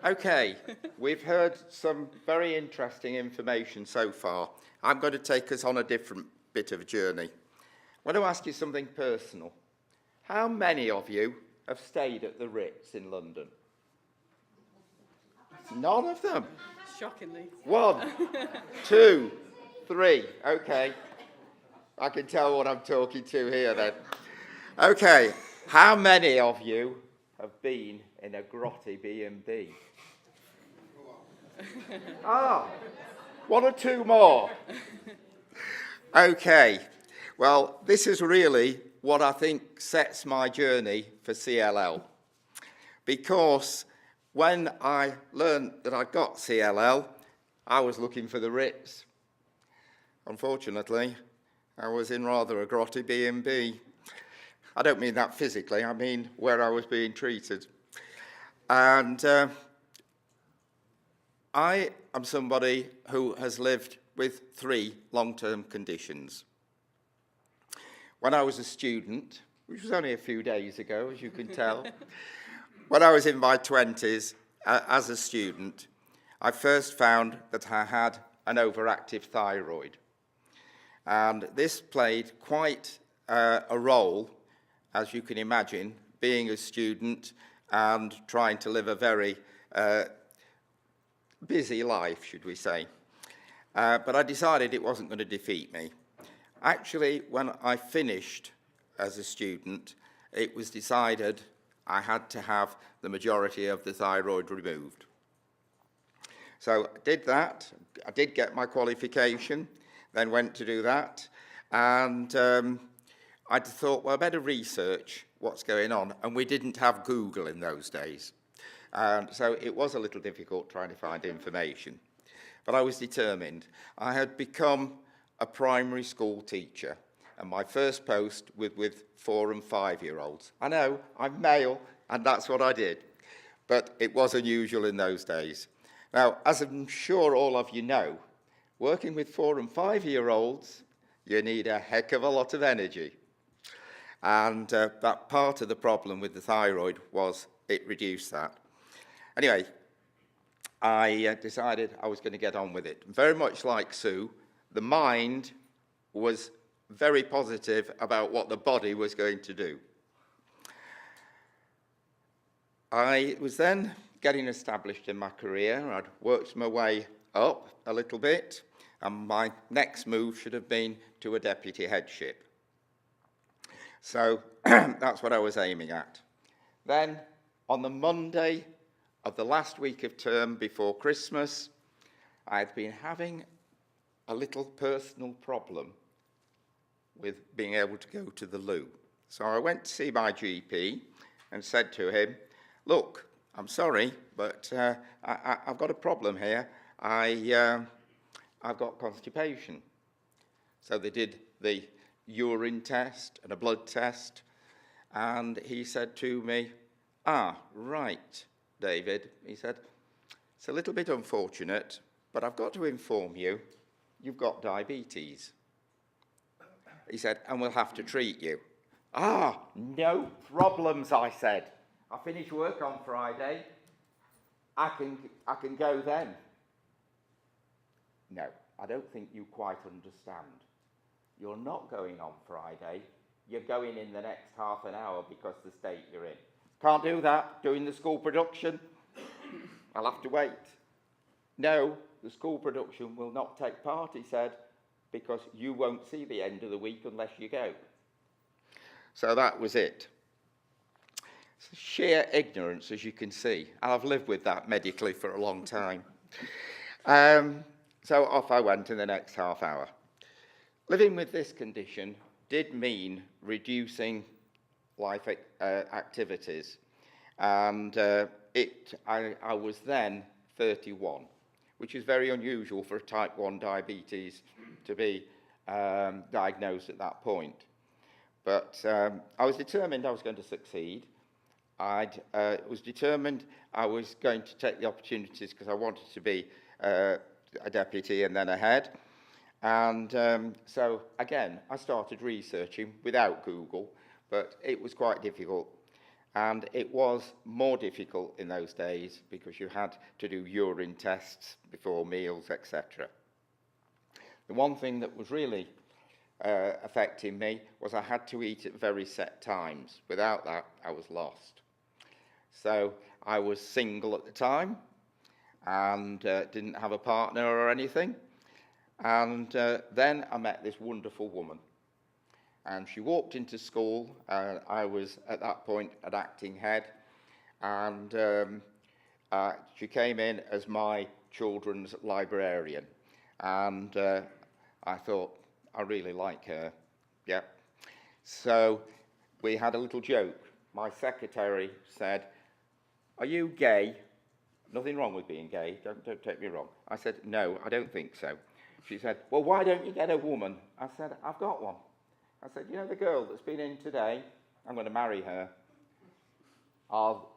Okay, we've heard some very interesting information so far. I'm going to take us on a different bit of a journey. I want to ask you something personal. How many of you have stayed at the Ritz in London? None of them. Shockingly. 1, 2, 3. Okay. I can tell what I'm talking to here then. Okay. How many of you have been in a grotty B&B? Ah, 1 or 2 more. Okay. Well, this is really what I think sets my journey for CLL. Because when I learned that I got CLL, I was looking for the Ritz. Unfortunately, I was in rather a grotty B&B. I don't mean that physically, I mean where I was being treated. And I am somebody who has lived with 3 long-term conditions. When I was a student, which was only a few days ago, as you can tell, when I was in my 20s, as a student, I first found that I had an overactive thyroid. And this played quite a role, as you can imagine, being a student and trying to live a very busy life, should we say. But I decided it wasn't going to defeat me. Actually, when I finished as a student, it was decided I had to have the majority of the thyroid removed. So I did that. I did get my qualification, then went to do that. And I thought, well, I better research what's going on. And we didn't have Google in those days. So it was a little difficult trying to find information. But I was determined. I had become a primary school teacher. And my first post was with 4 and 5-year-olds. I know, I'm male, and that's what I did. But it was unusual in those days. Now, as I'm sure all of you know, working with 4 and 5-year-olds, you need a heck of a lot of energy. And that part of the problem with the thyroid was it reduced that. Anyway, I decided I was going to get on with it. Very much like Sue, the mind was very positive about what the body was going to do. I was then getting established in my career. I'd worked my way up a little bit, and my next move should have been to a deputy headship. So that's what I was aiming at. Then, on the Monday of the last week of term before Christmas, I had been having a little personal problem with being able to go to the loo. So I went to see my GP and said to him, look, I'm sorry, but I've got a problem here. I've got constipation. So they did the urine test and a blood test, and he said to me, right, David. He said, it's a little bit unfortunate, but I've got to inform you, you've got diabetes. He said, and we'll have to treat you. No problems, I said. I finish work on Friday. I can go then. No, I don't think you quite understand. You're not going on Friday. You're going in the next half an hour because the state you're in. Can't do that, doing the school production. I'll have to wait. No, the school production will not take part, he said, because you won't see the end of the week unless you go. So that was it. Sheer ignorance, as you can see. And I've lived with that medically for a long time. So off I went in the next half hour. Living with this condition did mean reducing life activities. And I was then 31, which is very unusual for type 1 diabetes to be diagnosed at that point. But I was determined I was going to succeed. I was determined I was going to take the opportunities because I wanted to be a deputy and then a head. And so, again, I started researching without Google, but it was quite difficult. And it was more difficult in those days because you had to do urine tests before meals, etc. The one thing that was really affecting me was I had to eat at very set times. Without that, I was lost. So I was single at the time and didn't have a partner or anything. And then I met this wonderful woman. And she walked into school. I was, at that point, an acting head. And she came in as my children's librarian. And I thought, I really like her. Yeah. So we had a little joke. My secretary said, "Are you gay?" Nothing wrong with being gay, don't take me wrong. I said, "No, I don't think so." She said, "Well, why don't you get a woman?" I said, "I've got one." I said, "You know the girl that's been in today? I'm going to marry her." I'll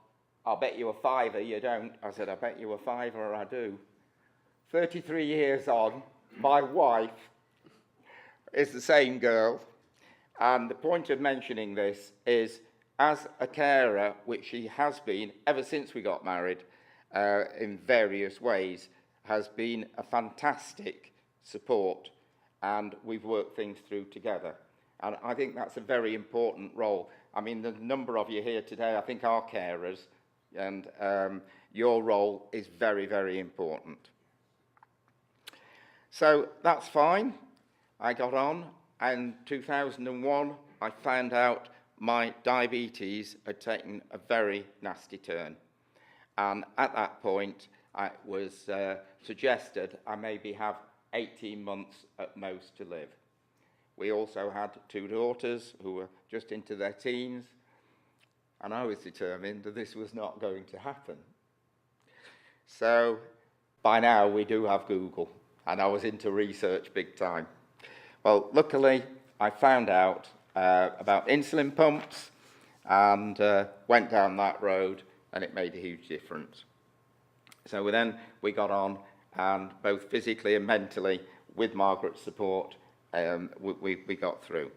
bet you a fiver you don't." I said, "I bet you a fiver I do." 33 years on, my wife is the same girl. And the point of mentioning this is, as a carer, which she has been ever since we got married, in various ways, has been a fantastic support, and we've worked things through together. And I think that's a very important role. I mean, the number of you here today, I think, are carers, and your role is very, very important. So that's fine. I got on, and 2001, I found out my diabetes had taken a very nasty turn. And at that point, it was suggested I maybe have 18 months at most to live. We also had 2 daughters who were just into their teens, and I was determined that this was not going to happen. So by now we do have Google, and I was into research big time. Well, luckily I found out about insulin pumps and went down that road, and it made a huge difference. So we got on, and both physically and mentally, with Margaret's support, we got through.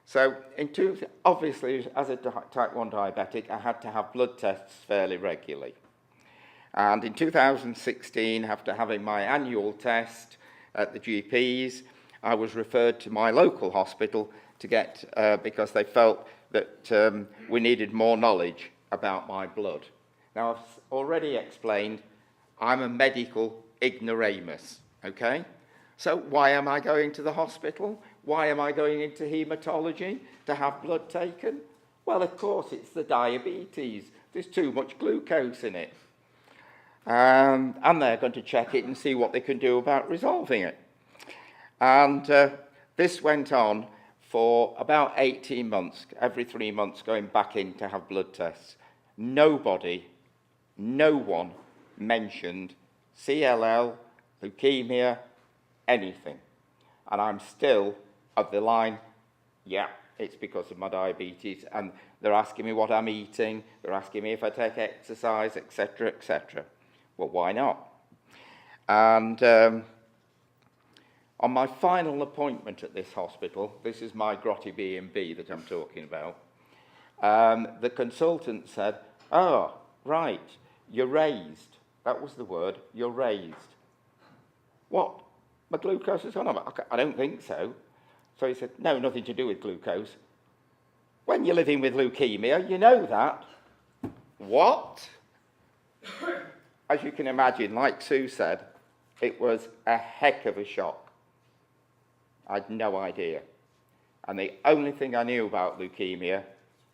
So obviously, as a type 1 diabetic, I had to have blood tests fairly regularly. And in 2016, after having my annual test at the GP's, I was referred to my local hospital to get, because they felt that we needed more knowledge about my blood. Now, I've already explained, I'm a medical ignoramus, okay? So why am I going to the hospital? Why am I going into haematology to have blood taken? Well, of course, it's the diabetes. There's too much glucose in it. And they're going to check it and see what they can do about resolving it. And this went on for about 18 months, every 3 months going back in to have blood tests. No one mentioned CLL, leukemia, anything. And I'm still of the line, yeah, it's because of my diabetes. And they're asking me what I'm eating. They're asking me if I take exercise, etc., etc. Well, why not? And on my final appointment at this hospital, this is my grotty B&B that I'm talking about, the consultant said, "Oh, right, you're raised." That was the word, "you're raised." What? My glucose has gone up? I don't think so. So he said, "No, nothing to do with glucose. When you're living with leukemia, you know that." What? As you can imagine, like Sue said, it was a heck of a shock. I had no idea. And the only thing I knew about leukemia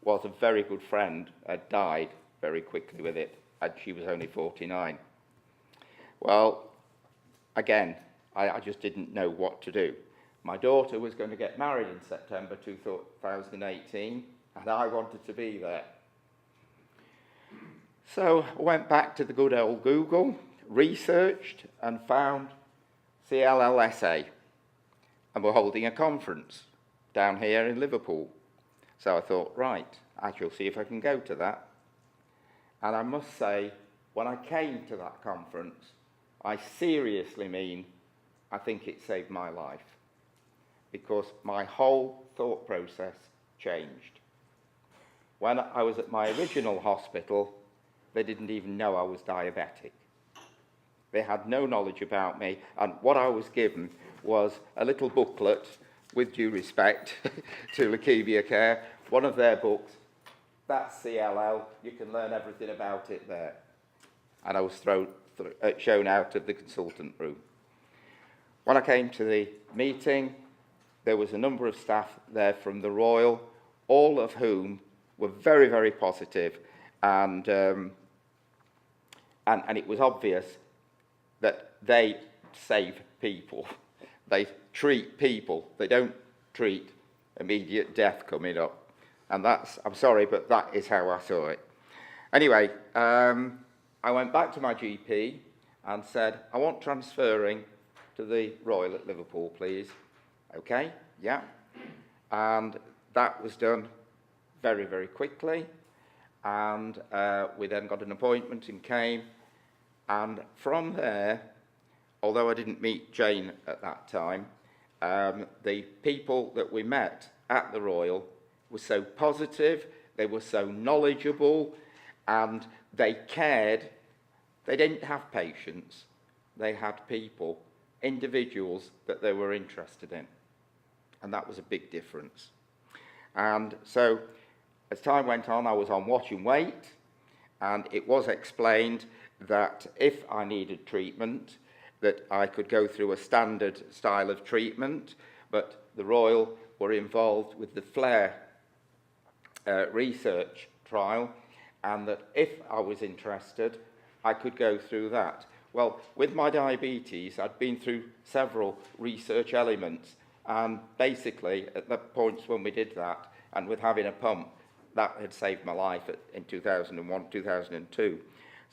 was a very good friend had died very quickly with it, and she was only 49. Well, again, I just didn't know what to do. My daughter was going to get married in September 2018, and I wanted to be there. So I went back to the good old Google, researched, and found CLLSA. And we're holding a conference down here in Liverpool. So I thought, right, I shall see if I can go to that. And I must say, when I came to that conference, I seriously mean, I think it saved my life, because my whole thought process changed. When I was at my original hospital, they didn't even know I was diabetic. They had no knowledge about me, and what I was given was a little booklet, with due respect to leukemia care, one of their books. That's CLL, you can learn everything about it there. And I was shown out of the consultant room. When I came to the meeting, there was a number of staff there from the Royal, all of whom were very, very positive, and it was obvious that they save people. They treat people. They don't treat immediate death coming up. And that's, I'm sorry, but that is how I saw it. Anyway, I went back to my GP and said, I want transferring to the Royal at Liverpool, please. Okay, yeah. And that was done very, very quickly. And we then got an appointment and came. And from there, although I didn't meet Jane at that time, the people that we met at the Royal were so positive, they were so knowledgeable, and they cared. They didn't have patients. They had people, individuals that they were interested in. And that was a big difference. And so, as time went on, I was on watch and wait, and it was explained that if I needed treatment, that I could go through a standard style of treatment, but the Royal were involved with the flare research trial, and that if I was interested, I could go through that. Well, with my diabetes, I'd been through several research elements, and basically, at the points when we did that, and with having a pump, that had saved my life in 2001, 2002.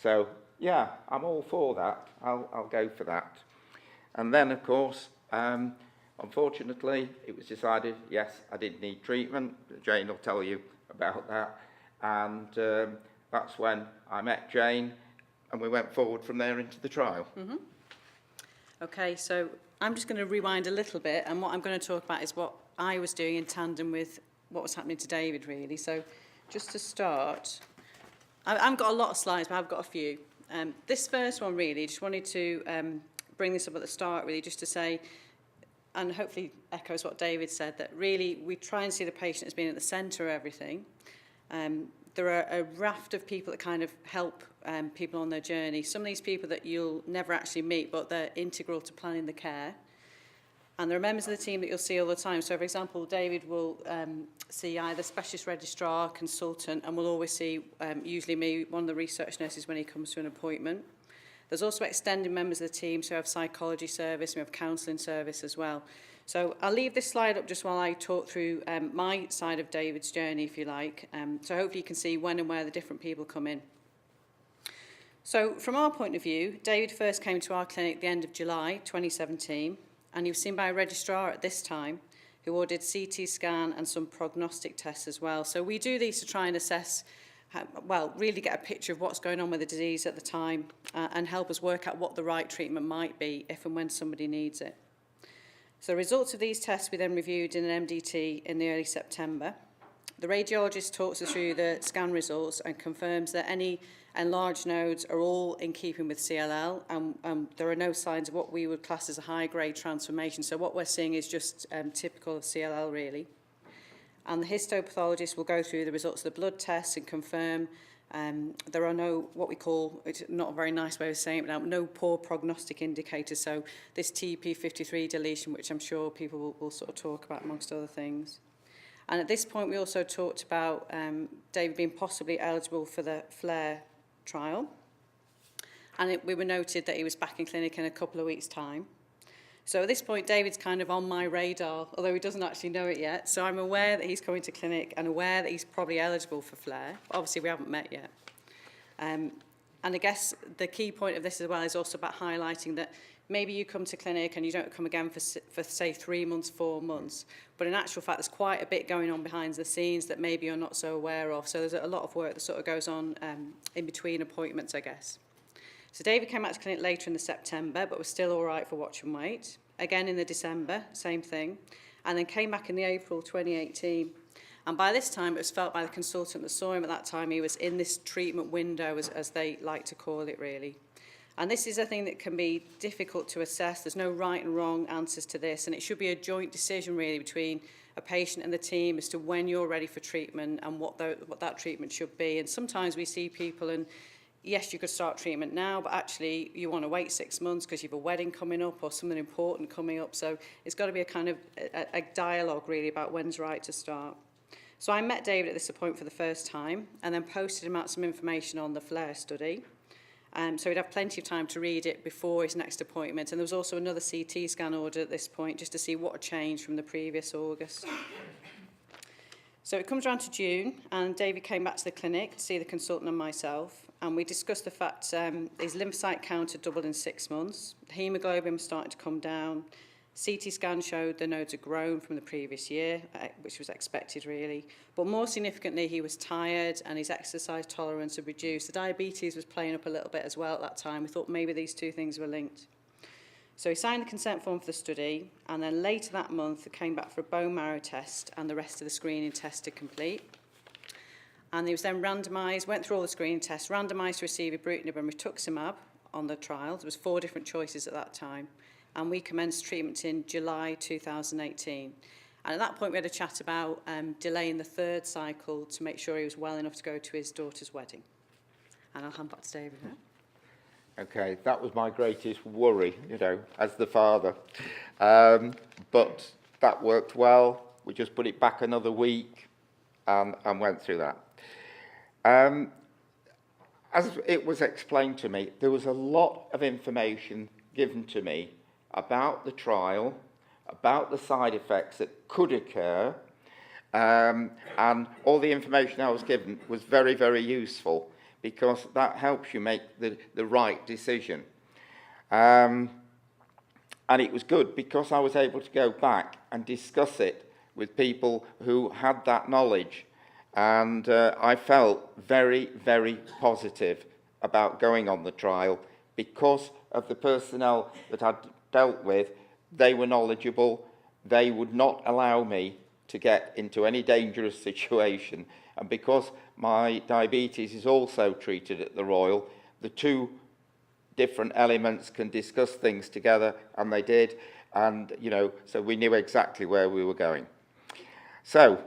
So, yeah, I'm all for that. I'll go for that. And then, of course, unfortunately, it was decided, yes, I did need treatment. Jane will tell you about that. And that's when I met Jane, and we went forward from there into the trial. Mm-hmm. Okay, so I'm just going to rewind a little bit, and what I'm going to talk about is what I was doing in tandem with what was happening to David, really. So just to start, I've got a lot of slides, but I've got a few. This first one, really, just wanted to bring this up at the start, really, just to say, and hopefully echoes what David said, that really we try and see the patient as being at the centre of everything. There are a raft of people that kind of help people on their journey. Some of these people that you'll never actually meet, but they're integral to planning the care. And there are members of the team that you'll see all the time. So, for example, David will see either specialist registrar, consultant, and will always see, usually me, one of the research nurses when he comes to an appointment. There's also extended members of the team, so we have psychology service, we have counselling service as well. So I'll leave this slide up just while I talk through my side of David's journey, if you like. So hopefully you can see when and where the different people come in. So from our point of view, David first came to our clinic at the end of July 2017, and he was seen by a registrar at this time who ordered CT scan and some prognostic tests as well. So we do these to try and assess, really get a picture of what's going on with the disease at the time and help us work out what the right treatment might be if and when somebody needs it. So the results of these tests we then reviewed in an MDT in the early September. The radiologist talks us through the scan results and confirms that any enlarged nodes are all in keeping with CLL, and there are no signs of what we would class as a high-grade transformation. So what we're seeing is just typical of CLL, really. And the histopathologist will go through the results of the blood tests and confirm there are no, what we call, it's not a very nice way of saying it now, no poor prognostic indicators. So this TP53 deletion, which I'm sure people will sort of talk about amongst other things. And at this point, we also talked about David being possibly eligible for the FLAIR trial. And we were noted that he was back in clinic in a couple of weeks' time. So at this point, David's kind of on my radar, although he doesn't actually know it yet. So I'm aware that he's coming to clinic and aware that he's probably eligible for FLAIR. Obviously, we haven't met yet. And I guess the key point of this as well is also about highlighting that maybe you come to clinic and you don't come again for say 3 months, 4 months. But in actual fact, there's quite a bit going on behind the scenes that maybe you're not so aware of. So there's a lot of work that sort of goes on in between appointments, I guess. So David came out to clinic later in the September, but was still all right for watch and wait. Again in the December, same thing. And then came back in the April 2018. And by this time, it was felt by the consultant that saw him at that time, he was in this treatment window, as they like to call it, really. And this is a thing that can be difficult to assess. There's no right and wrong answers to this, and it should be a joint decision, really, between a patient and the team as to when you're ready for treatment and what that treatment should be. And sometimes we see people, and yes, you could start treatment now, but actually you want to wait 6 months because you have a wedding coming up or something important coming up. So it's got to be a kind of a dialogue, really, about when's right to start. So I met David at this appointment for the first time and then posted him out some information on the FLAIR study. So he'd have plenty of time to read it before his next appointment. And there was also another CT scan ordered at this point just to see what had changed from the previous August. So it comes around to June, and David came back to the clinic to see the consultant and myself, and we discussed the fact his lymphocyte count had doubled in 6 months, the haemoglobin was starting to come down, CT scan showed the nodes had grown from the previous year, which was expected, really. But more significantly, he was tired and his exercise tolerance had reduced. The diabetes was playing up a little bit as well at that time. We thought maybe these two things were linked. So he signed the consent form for the study, and then later that month, it came back for a bone marrow test and the rest of the screening test to complete. And he was then randomised, went through all the screening tests, randomised to receive ibrutinib and rituximab on the trial. There was 4 different choices at that time. And we commenced treatment in July 2018. And at that point, we had a chat about delaying the 3rd cycle to make sure he was well enough to go to his daughter's wedding. And I'll hand back to David now. Okay, that was my greatest worry, you know, as the father. But that worked well. We just put it back another week and went through that. As it was explained to me, there was a lot of information given to me about the trial, about the side effects that could occur, and all the information I was given was very, very useful because that helps you make the right decision. And it was good because I was able to go back and discuss it with people who had that knowledge. And I felt very, very positive about going on the trial because of the personnel that I'd dealt with. They were knowledgeable. They would not allow me to get into any dangerous situation. And because my diabetes is also treated at the Royal, the 2 different elements can discuss things together, and they did. And, you know, so we knew exactly where we were going. So,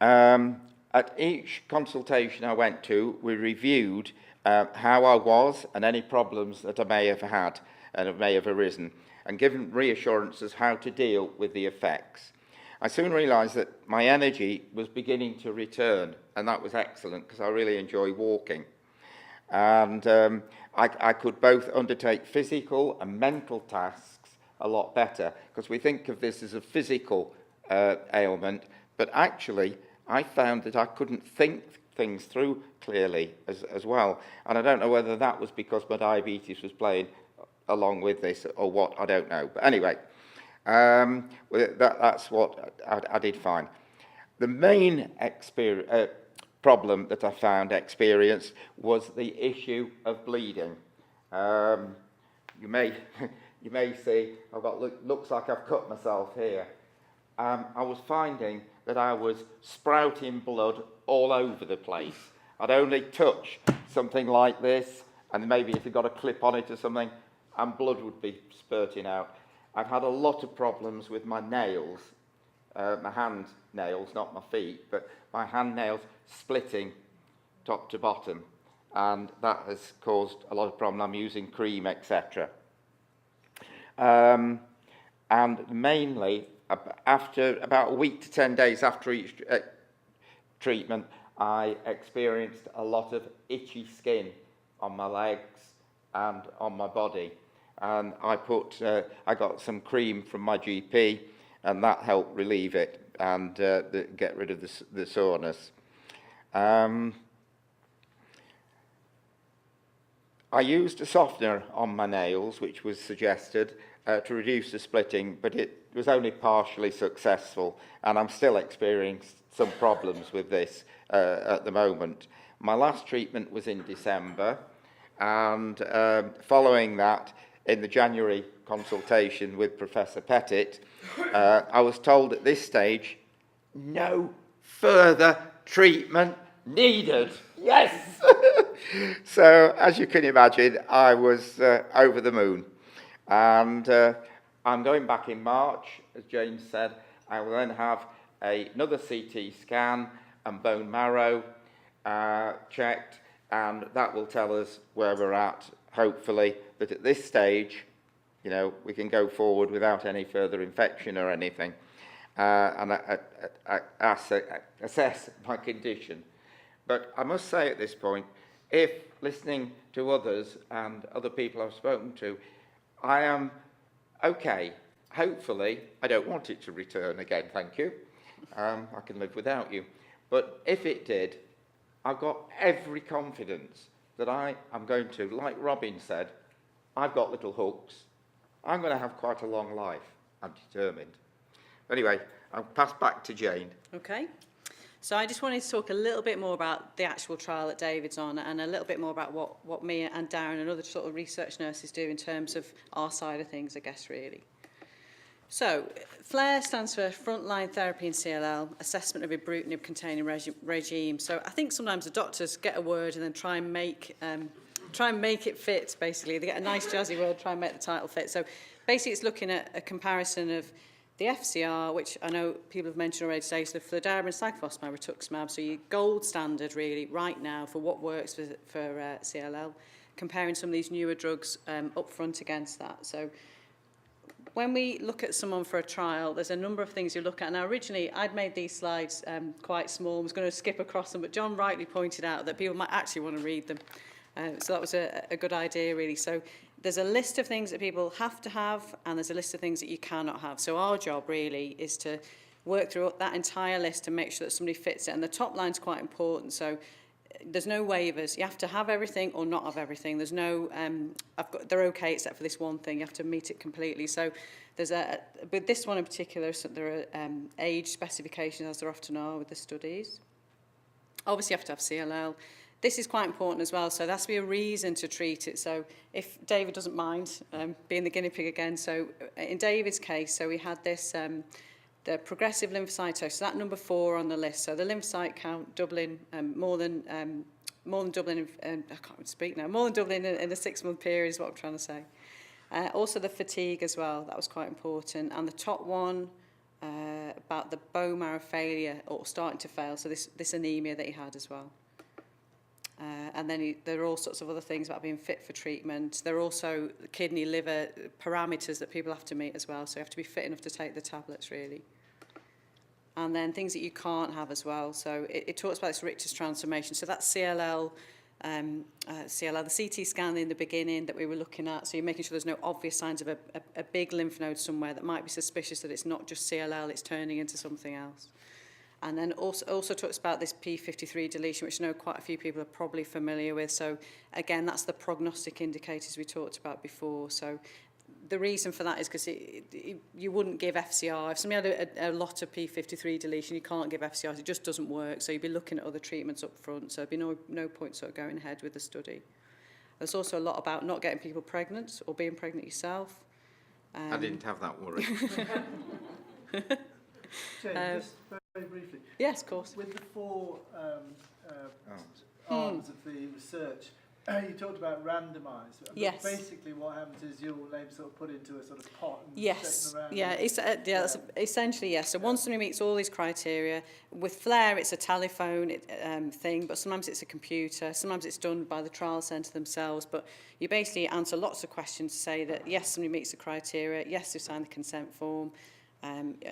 at each consultation I went to, we reviewed how I was and any problems that I may have had and may have arisen, and given reassurances how to deal with the effects. I soon realised that my energy was beginning to return, and that was excellent because I really enjoy walking. And I could both undertake physical and mental tasks a lot better because we think of this as a physical ailment, but actually I found that I couldn't think things through clearly as well. And I don't know whether that was because my diabetes was playing along with this or what, I don't know. But anyway, that's what I did find. The main problem that I found experienced was the issue of bleeding. You may see I've got looks like I've cut myself here. I was finding that I was sprouting blood all over the place. I'd only touch something like this, and maybe if you got a clip on it or something, and blood would be spurting out. I've had a lot of problems with my nails, my hand nails, not my feet, but my hand nails splitting top to bottom, and that has caused a lot of problems. I'm using cream, etc. And mainly, after about a week to 10 days after each treatment, I experienced a lot of itchy skin on my legs and on my body. And I got some cream from my GP, and that helped relieve it and get rid of the soreness. I used a softener on my nails, which was suggested to reduce the splitting, but it was only partially successful, and I'm still experiencing some problems with this at the moment. My last treatment was in December, and following that, in the January consultation with Professor Pettit, I was told at this stage, no further treatment needed. Yes! So, as you can imagine, I was over the moon. And I'm going back in March, as James said. I will then have another CT scan and bone marrow checked, and that will tell us where we're at, hopefully, that at this stage, you know, we can go forward without any further infection or anything, and assess my condition. But I must say at this point, if listening to others and other people I've spoken to, I am okay. Hopefully, I don't want it to return again, thank you. I can live without you. But if it did, I've got every confidence that I am going to, like Robin said, I've got little hooks. I'm going to have quite a long life. I'm determined. Anyway, I'll pass back to Jane. Okay. So I just wanted to talk a little bit more about the actual trial that David's on, and a little bit more about what me and Darren and other sort of research nurses do in terms of our side of things, I guess, really. So, FLAIR stands for Frontline Therapy in CLL, Assessment of Ibrutinib-Containing Regime. So I think sometimes the doctors get a word and then try and make it fit, basically. They get a nice jazzy word, try and make the title fit. So basically it's looking at a comparison of the FCR, which I know people have mentioned already today, so the fludarabine, cyclophosphamide, rituximab, so your gold standard really right now for what works for CLL, comparing some of these newer drugs up front against that. So when we look at someone for a trial, there's a number of things you look at. Now, originally, I'd made these slides quite small. I was going to skip across them, but John rightly pointed out that people might actually want to read them. So that was a good idea, really. So there's a list of things that people have to have, and there's a list of things that you cannot have. So our job, really, is to work through that entire list and make sure that somebody fits it. And the top line's quite important. So there's no waivers. You have to have everything or not have everything. There's no, they're okay except for this one thing. You have to meet it completely. So there's with this one in particular, so there are age specifications, as there often are with the studies. Obviously, you have to have CLL. This is quite important as well, so there has to be a reason to treat it. So if David doesn't mind being the guinea pig again, so in David's case, so we had this, the progressive lymphocytosis, so that number 4 on the list. So the lymphocyte count doubling, more than doubling, I can't speak now, more than doubling in a 6-month period is what I'm trying to say. Also the fatigue as well, that was quite important. And the top one, about the bone marrow failure, or starting to fail, so this anemia that he had as well. And then there are all sorts of other things about being fit for treatment. There are also kidney, liver parameters that people have to meet as well. So you have to be fit enough to take the tablets, really. And then things that you can't have as well. So it talks about this Richter's transformation. So that's CLL, the CT scan in the beginning that we were looking at. So you're making sure there's no obvious signs of a big lymph node somewhere that might be suspicious that it's not just CLL, it's turning into something else. And then also talks about this P53 deletion, which I know quite a few people are probably familiar with. So again, that's the prognostic indicators we talked about before. So the reason for that is because you wouldn't give FCR. If somebody had a lot of P53 deletion, you can't give FCR. It just doesn't work. So you'd be looking at other treatments up front. So there'd be no point sort of going ahead with the study. There's also a lot about not getting people pregnant or being pregnant yourself. I didn't have that worry. Jane, just very briefly. Yes, of course. With the 4 arms of the research, you talked about randomised. Yes. Basically, what happens is your name's sort of put into a sort of pot and yes. shaken around. Yeah, that's essentially yes. So once somebody meets all these criteria, with FLAIR it's a telephone thing, but sometimes it's a computer, sometimes it's done by the trial centre themselves, but you basically answer lots of questions to say that yes, somebody meets the criteria, yes, they signed the consent form, and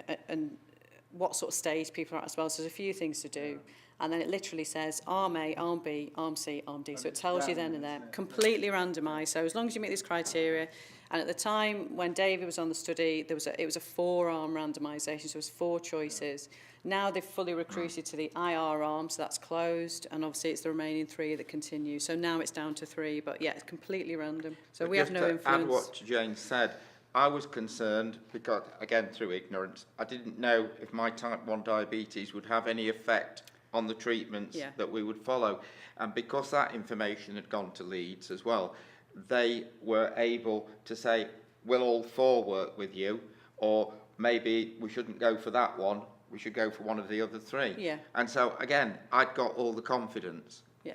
what sort of stage people are at as well. So there's a few things to do. And then it literally says arm A, arm B, arm C, arm D. So it tells you then and there, completely randomised. So as long as you meet these criteria, and at the time when David was on the study, it was a 4-arm randomisation, so it was 4 choices. Now they've fully recruited to the IR arm, so that's closed, and obviously it's the remaining 3 that continue. So now it's down to 3, but yeah, it's completely random. So but we have no influence. Just to add what Jane said, I was concerned because, again, through ignorance, I didn't know if my type 1 diabetes would have any effect on the treatments that we would follow. And because that information had gone to Leeds as well, they were able to say, will all 4 work with you? Or maybe we shouldn't go for that one, we should go for one of the other three. Yeah. And so, again, I'd got all the confidence. Yeah.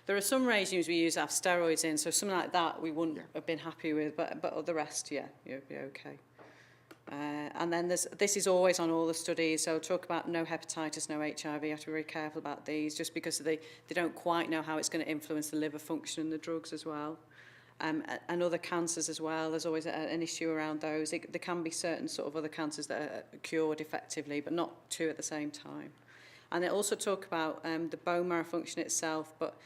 There are some regimes we use that have steroids in, so something like that we wouldn't have been happy with, but the rest, yeah, you'll be okay. And then this is always on all the studies, so talk about no hepatitis, no HIV. You have to be very careful about these, just because they don't quite know how it's going to influence the liver function and the drugs as well. And other cancers as well, there's always an issue around those. There can be certain sort of other cancers that are cured effectively, but not two at the same time. And they also talk about the bone marrow function itself, but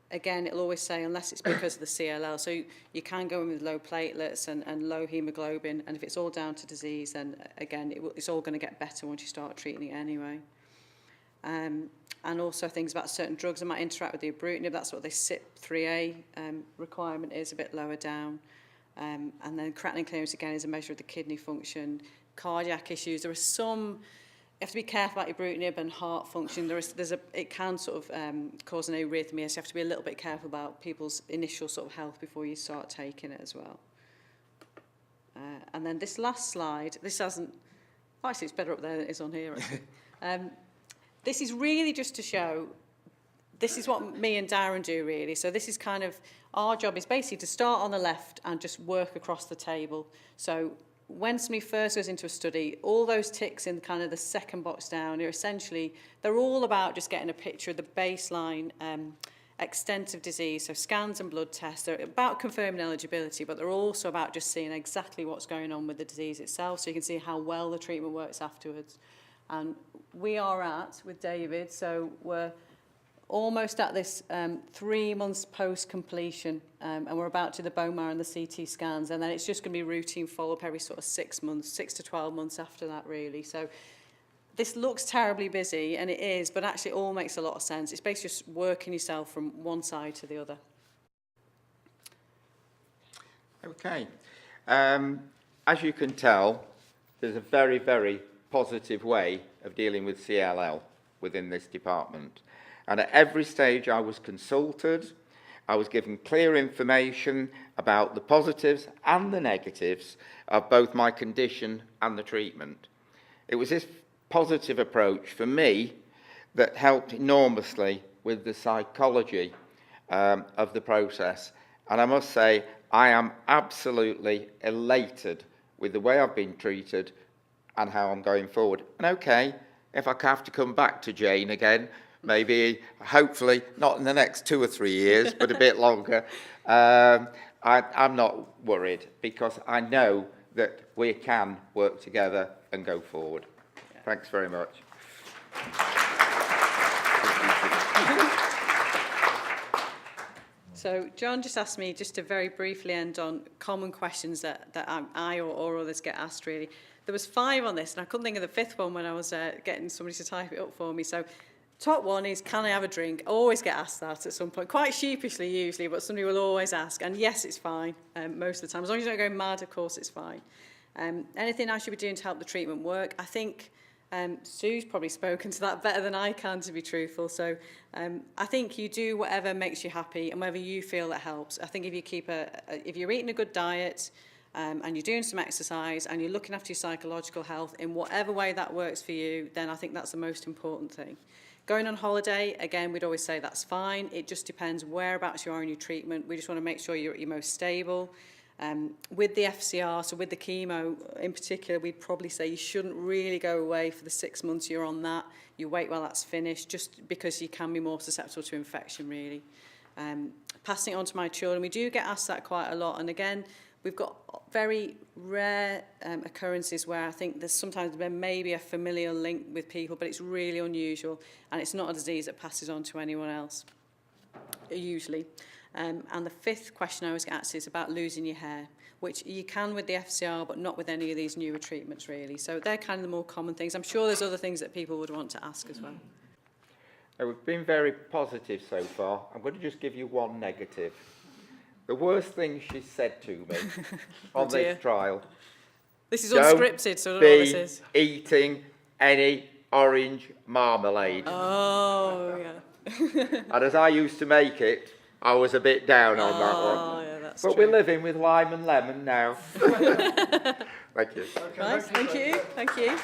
again, it'll always say, unless it's because of the CLL, so you can go in with low platelets and low hemoglobin, and if it's all down to disease, then again, it's all going to get better once you start treating it anyway. And also things about certain drugs that might interact with the ibrutinib, that's what the CYP3A requirement is, a bit lower down. And then creatinine clearance, again, is a measure of the kidney function. Cardiac issues, there are some... You have to be careful about ibrutinib and heart function. It can sort of cause an arrhythmia, so you have to be a little bit careful about people's initial sort of health before you start taking it as well. And then this last slide, this hasn't... Actually, it's better up there than it is on here, actually. This is really just to show, this is what me and Darren do, really. So this is kind of, our job is basically to start on the left and just work across the table. So when somebody first goes into a study, all those ticks in kind of the second box down are essentially, they're all about just getting a picture of the baseline extent of disease. So scans and blood tests, they're about confirming eligibility, but they're also about just seeing exactly what's going on with the disease itself, so you can see how well the treatment works afterwards. And we are with David, so we're almost at this 3 months post-completion, and we're about to the bone marrow and the CT scans, and then it's just going to be routine follow-up every sort of 6 months, 6 to 12 months after that, really. So this looks terribly busy, and it is, but actually it all makes a lot of sense. It's basically just working yourself from one side to the other. Okay. As you can tell, there's a very, very positive way of dealing with CLL within this department. And at every stage I was consulted, I was given clear information about the positives and the negatives of both my condition and the treatment. It was this positive approach for me that helped enormously with the psychology of the process. And I must say, I am absolutely elated with the way I've been treated and how I'm going forward. And okay, if I have to come back to Jane again, maybe, hopefully, not in the next 2 or 3 years, but a bit longer, I'm not worried, because I know that we can work together and go forward. Yeah. Thanks very much. So John just asked me just to very briefly end on common questions that I or others get asked, really. There was 5 on this, and I couldn't think of the 5th one when I was getting somebody to type it up for me. So top one is, can I have a drink? I always get asked that at some point, quite sheepishly usually, but somebody will always ask. And yes, it's fine most of the time. As long as you don't go mad, of course, it's fine. Anything I should be doing to help the treatment work? I think Sue's probably spoken to that better than I can, to be truthful. So I think you do whatever makes you happy and whatever you feel that helps. I think if you keep if you're eating a good diet, and you're doing some exercise and you're looking after your psychological health in whatever way that works for you, then I think that's the most important thing. Going on holiday, again, we'd always say that's fine. It just depends whereabouts you are in your treatment. We just want to make sure you're at your most stable. With the FCR, so with the chemo in particular, we'd probably say you shouldn't really go away for the 6 months you're on that. You wait while that's finished, just because you can be more susceptible to infection, really. Passing it on to my children, we do get asked that quite a lot. And again, we've got very rare occurrences where I think there's sometimes been maybe a familial link with people, but it's really unusual, and it's not a disease that passes on to anyone else, usually. And the 5th question I always get asked is about losing your hair, which you can with the FCR, but not with any of these newer treatments, really. So they're kind of the more common things. I'm sure there's other things that people would want to ask as well. We've been very positive so far. I'm going to just give you one negative. The worst thing she said to me on this trial. This is unscripted, so I don't know what this is. Eating any orange marmalade. Oh, yeah. And as I used to make it, I was a bit down on that one. Yeah, that's but true. We're living with lime and lemon now. Thank you. Okay, Nice, thank you.